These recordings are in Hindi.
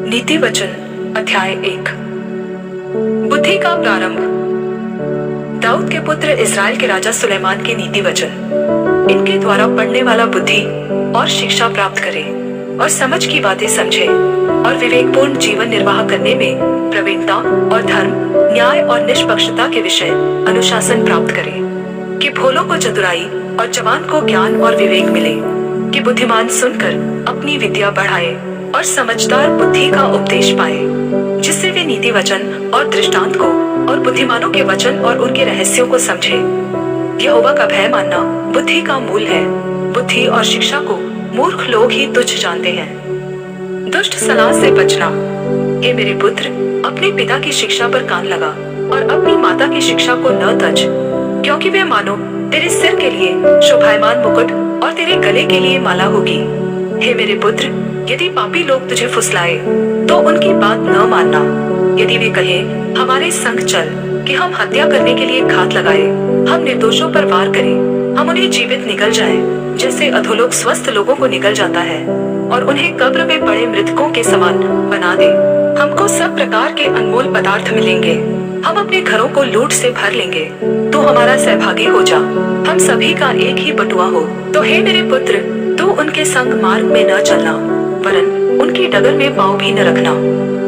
नीति वचन अध्याय 1। बुद्धि का प्रारंभ। दाऊद के पुत्र इस्राएल के राजा सुलेमान के नीति वचन। इनके द्वारा पढ़ने वाला बुद्धि और शिक्षा प्राप्त करे और समझ की बातें समझे और विवेकपूर्ण जीवन निर्वाह करने में प्रवीणता और धर्म, न्याय और निष्पक्षता के विषय अनुशासन प्राप्त करे, कि भोलों को चतुराई और जवान को ज्ञान और विवेक मिले, कि बुद्धिमान सुनकर अपनी विद्या बढ़ाए और समझदार बुद्धि का उपदेश पाए, जिससे वे नीति वचन और दृष्टांत को और बुद्धिमानों के वचन और उनके रहस्यों को समझे। यहोवा का भय मानना बुद्धि का मूल है। बुद्धि और शिक्षा को मूर्ख लोग ही तुच्छ जानते हैं। दुष्ट सलाह से बचना। हे मेरे पुत्र, अपने पिता की शिक्षा पर कान लगा और अपनी माता की शिक्षा को न तज, क्योंकि वे मानो तेरे सिर के लिए शोभायमान मुकुट और तेरे गले के लिए माला होगी। हे मेरे पुत्र, यदि पापी लोग तुझे फुसलाए तो उनकी बात न मानना। यदि वे कहे हमारे संग चल, कि हम हत्या करने के लिए घात लगाए, हम निर्दोषों पर वार करें, हम उन्हें जीवित निगल जाएं, जैसे अधोलोक स्वस्थ लोगों को निगल जाता है, और उन्हें कब्र में पड़े मृतकों के समान बना दे। हमको सब प्रकार के अनमोल पदार्थ मिलेंगे, हम अपने घरों को लूट से भर लेंगे। तू हमारा सहभागी हो जा, हम सभी का एक ही बटुआ हो। तो हे मेरे पुत्र, तू उनके संग मार्ग में न चलना, वरन उनकी डगर में पाँव भी न रखना,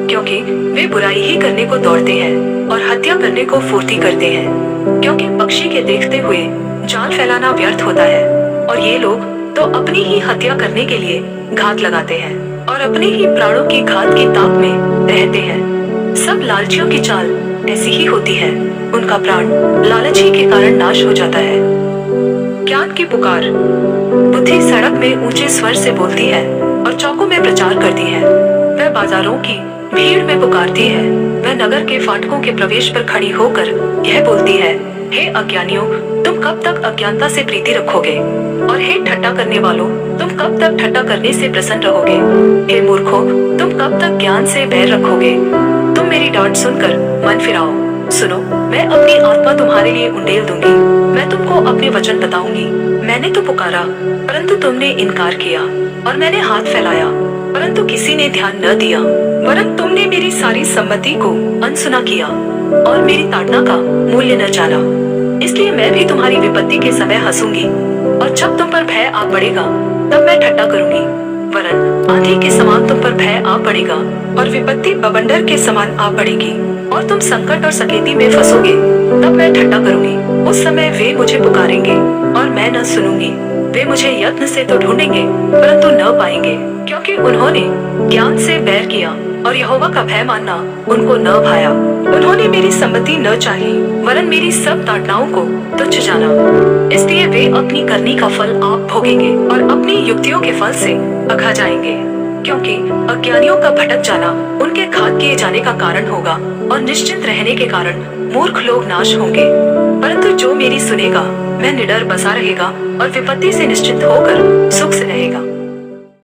क्योंकि वे बुराई ही करने को दौड़ते हैं और हत्या करने को फुर्ती करते हैं। क्योंकि पक्षी के देखते हुए जाल फैलाना व्यर्थ होता है, और ये लोग तो अपनी ही हत्या करने के लिए घात लगाते हैं और अपने ही प्राणों की घात की ताक में रहते हैं। सब लालचियों की चाल ऐसी ही होती है, उनका प्राण लालच ही के कारण नाश हो जाता है। ज्ञान की पुकार। बुद्धि सड़क में ऊंचे स्वर से बोलती है और चौकों में प्रचार करती है। वह बाजारों की भीड़ में पुकारती है, वह नगर के फाटकों के प्रवेश पर खड़ी होकर यह बोलती है, हे अज्ञानियों, तुम कब तक अज्ञानता से प्रीति रखोगे? और हे ठट्टा करने वालों, तुम कब तक ठट्टा करने से प्रसन्न रहोगे? हे मूर्खों, तुम कब तक ज्ञान से बैर रखोगे? तुम मेरी डांट सुनकर मन फिराओ। सुनो, मैं अपनी आत्मा तुम्हारे लिए उंडेल दूंगी, मैं तुमको अपने वचन बताऊंगी। मैंने तो पुकारा परंतु तुमने इनकार किया, और मैंने हाथ फैलाया परंतु किसी ने ध्यान न दिया। वरन तुमने मेरी सारी सम्मति को अनसुना किया और मेरी ताड़ना का मूल्य न जाना। इसलिए मैं भी तुम्हारी विपत्ति के समय हंसूंगी, और जब तुम पर भय आ पड़ेगा तब मैं ठट्टा करूंगी। वरन आंधी के समान तुम पर भय आ पड़ेगा और विपत्ति बवंडर के समान आ पड़ेगी, और तुम संकट और सकेती में फंसोगे। तब मैं ठट्टा करूंगी। उस समय वे मुझे पुकारेंगे और मैं न सुनूंगी। वे मुझे यत्न से तो ढूंढेंगे परंतु न पाएंगे, क्योंकि उन्होंने ज्ञान से बैर किया और यहोवा का भय मानना उनको न भाया। उन्होंने मेरी सम्मति न चाही, वरन मेरी सब ताड़नाओं को तुच्छ जाना। इसलिए वे अपनी करनी का फल आप भोगेंगे और अपनी युक्तियों के फल से अघा जाएंगे। क्योंकि अज्ञानियों का भटक जाना उनके घात किए जाने का कारण होगा, और निश्चिंत रहने के कारण मूर्ख लोग नाश होंगे। परंतु जो मेरी सुनेगा वह निडर बसा रहेगा और विपत्ति से निश्चिंत होकर सुख से रहेगा।